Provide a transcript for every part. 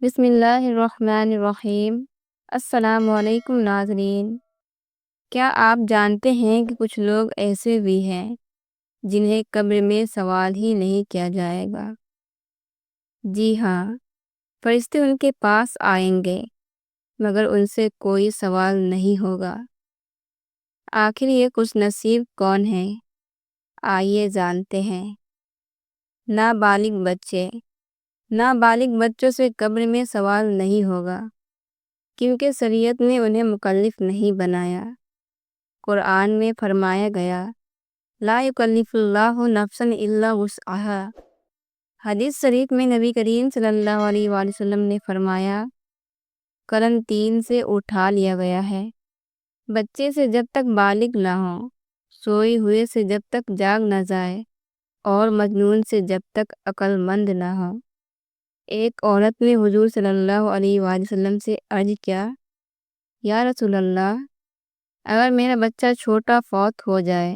بسم اللہ الرحمن الرحیم۔ السلام علیکم ناظرین، کیا آپ جانتے ہیں کہ کچھ لوگ ایسے بھی ہیں جنہیں قبر میں سوال ہی نہیں کیا جائے گا؟ جی ہاں، فرشتے ان کے پاس آئیں گے مگر ان سے کوئی سوال نہیں ہوگا۔ آخر یہ خوش نصیب کون ہے؟ آئیے جانتے ہیں۔ نابالغ بچوں سے قبر میں سوال نہیں ہوگا، کیونکہ شریعت نے انہیں مکلف نہیں بنایا۔ قرآن میں فرمایا گیا، لا یکلف اللہ نفسا الا وسعها۔ حدیث شریف میں نبی کریم صلی اللہ علیہ وآلہ وسلم نے فرمایا، قلم 3 سے اٹھا لیا گیا ہے، بچے سے جب تک بالغ نہ ہو، سوئے ہوئے سے جب تک جاگ نہ جائے، اور مجنون سے جب تک عقل مند نہ ہو۔ ایک عورت نے حضور صلی اللہ علیہ وآلہ وسلم سے عرض کیا، یا رسول اللہ، اگر میرا بچہ چھوٹا فوت ہو جائے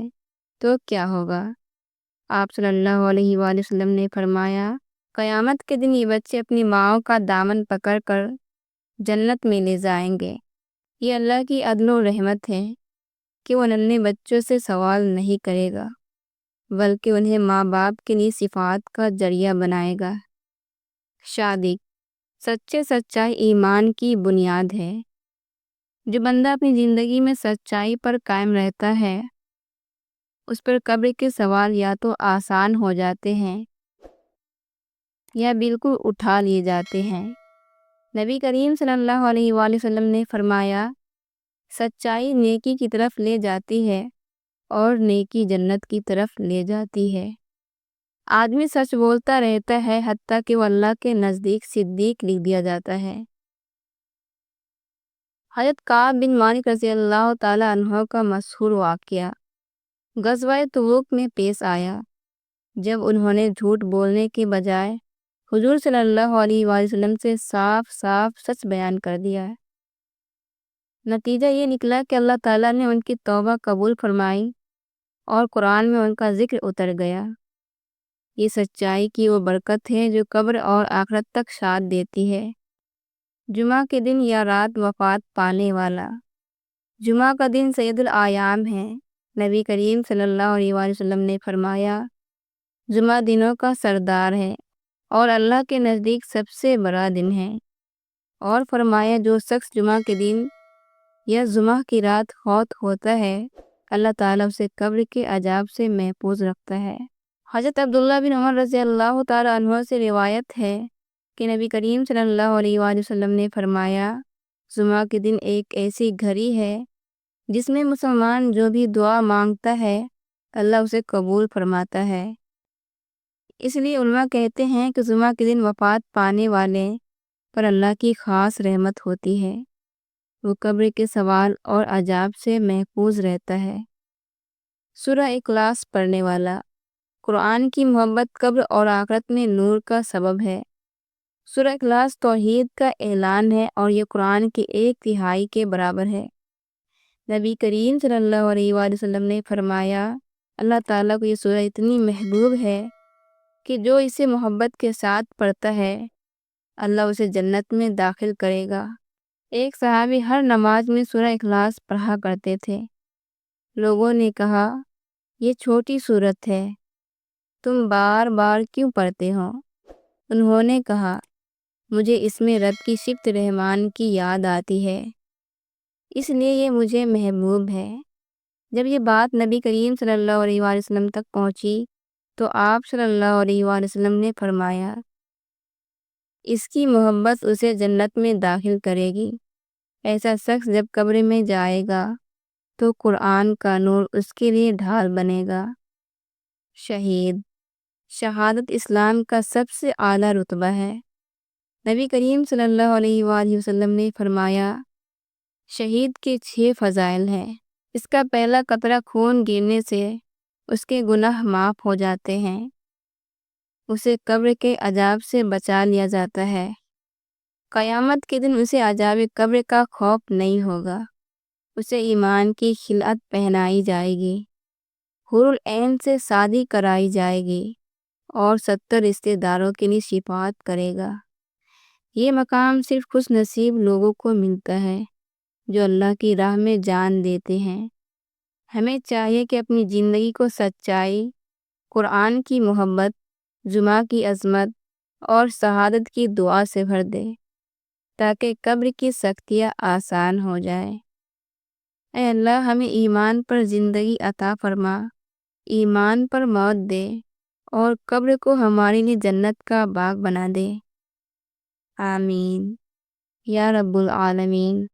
تو کیا ہوگا؟ آپ صلی اللہ علیہ وآلہ وسلم نے فرمایا، قیامت کے دن یہ بچے اپنی ماں کا دامن پکڑ کر جنت میں لے جائیں گے۔ یہ اللہ کی عدل و رحمت ہے کہ وہ ننھے بچوں سے سوال نہیں کرے گا، بلکہ انہیں ماں باپ کے لیے شفاعت کا ذریعہ بنائے گا۔ شادی سچائی ایمان کی بنیاد ہے۔ جو بندہ اپنی زندگی میں سچائی پر قائم رہتا ہے، اس پر قبر کے سوال یا تو آسان ہو جاتے ہیں یا بالکل اٹھا لیے جاتے ہیں۔ نبی کریم صلی اللہ علیہ وآلہ وسلم نے فرمایا، سچائی نیکی کی طرف لے جاتی ہے اور نیکی جنت کی طرف لے جاتی ہے۔ آدمی سچ بولتا رہتا ہے حتیٰ کہ وہ اللہ کے نزدیک صدیق لکھ دیا جاتا ہے۔ حضرت کعب بن مالک رضی اللہ تعالیٰ عنہ کا مشہور واقعہ غزوہ تبوک میں پیش آیا، جب انہوں نے جھوٹ بولنے کے بجائے حضور صلی اللہ علیہ وآلہ وسلم سے صاف سچ بیان کر دیا۔ نتیجہ یہ نکلا کہ اللہ تعالیٰ نے ان کی توبہ قبول فرمائی اور قرآن میں ان کا ذکر اتر گیا۔ یہ سچائی کی وہ برکت ہے جو قبر اور آخرت تک ساتھ دیتی ہے۔ جمعہ کے دن یا رات وفات پانے والا۔ جمعہ کا دن سید الایام ہے۔ نبی کریم صلی اللہ علیہ وآلہ وسلم نے فرمایا، جمعہ دنوں کا سردار ہے اور اللہ کے نزدیک سب سے بڑا دن ہے۔ اور فرمایا، جو شخص جمعہ کے دن یا جمعہ کی رات فوت ہوتا ہے، اللہ تعالیٰ اسے قبر کے عذاب سے محفوظ رکھتا ہے۔ حضرت عبداللہ بن عمر رضی اللہ تعالیٰ عنہ سے روایت ہے کہ نبی کریم صلی اللہ علیہ وآلہ وسلم نے فرمایا، جمعہ کے دن ایک ایسی گھڑی ہے جس میں مسلمان جو بھی دعا مانگتا ہے اللہ اسے قبول فرماتا ہے۔ اس لیے علماء کہتے ہیں کہ جمعہ کے دن وفات پانے والے پر اللہ کی خاص رحمت ہوتی ہے، وہ قبر کے سوال اور عذاب سے محفوظ رہتا ہے۔ سورہ اخلاص پڑھنے والا۔ قرآن کی محبت قبر اور آخرت میں نور کا سبب ہے۔ سورہ اخلاص توحید کا اعلان ہے اور یہ قرآن کے 1/3 کے برابر ہے۔ نبی کریم صلی اللہ علیہ وآلہ وسلم نے فرمایا، اللہ تعالیٰ کو یہ سورہ اتنی محبوب ہے کہ جو اسے محبت کے ساتھ پڑھتا ہے اللہ اسے جنت میں داخل کرے گا۔ ایک صحابی ہر نماز میں سورہ اخلاص پڑھا کرتے تھے۔ لوگوں نے کہا، یہ چھوٹی سورت ہے، تم بار بار کیوں پڑھتے ہو؟ انہوں نے کہا، مجھے اس میں رب کی صفت رحمان کی یاد آتی ہے، اس لیے یہ مجھے محبوب ہے۔ جب یہ بات نبی کریم صلی اللہ علیہ وآلہ وسلم تک پہنچی تو آپ صلی اللہ علیہ وآلہ وسلم نے فرمایا، اس کی محبت اسے جنت میں داخل کرے گی۔ ایسا شخص جب قبر میں جائے گا تو قرآن کا نور اس کے لیے ڈھال بنے گا۔ شہید شہادت اسلام کا سب سے اعلیٰ رتبہ ہے۔ نبی کریم صلی اللہ علیہ وآلہ وسلم نے فرمایا، شہید کے 6 فضائل ہیں۔ اس کا پہلا قطرہ خون گرنے سے اس کے گناہ معاف ہو جاتے ہیں، اسے قبر کے عذاب سے بچا لیا جاتا ہے، قیامت کے دن اسے عذاب قبر کا خوف نہیں ہوگا، اسے ایمان کی خلعت پہنائی جائے گی، حور العین سے شادی کرائی جائے گی اور 70 رشتہ داروں کے لیے شفاعت کرے گا۔ یہ مقام صرف خوش نصیب لوگوں کو ملتا ہے جو اللہ کی راہ میں جان دیتے ہیں۔ ہمیں چاہیے کہ اپنی زندگی کو سچائی، قرآن کی محبت، جمعہ کی عظمت اور شہادت کی دعا سے بھر دے تاکہ قبر کی سختیاں آسان ہو جائے۔ اے اللہ، ہمیں ایمان پر زندگی عطا فرما، ایمان پر موت دے اور قبر کو ہمارے لیے جنت کا باغ بنا دے۔ آمین یا رب العالمین۔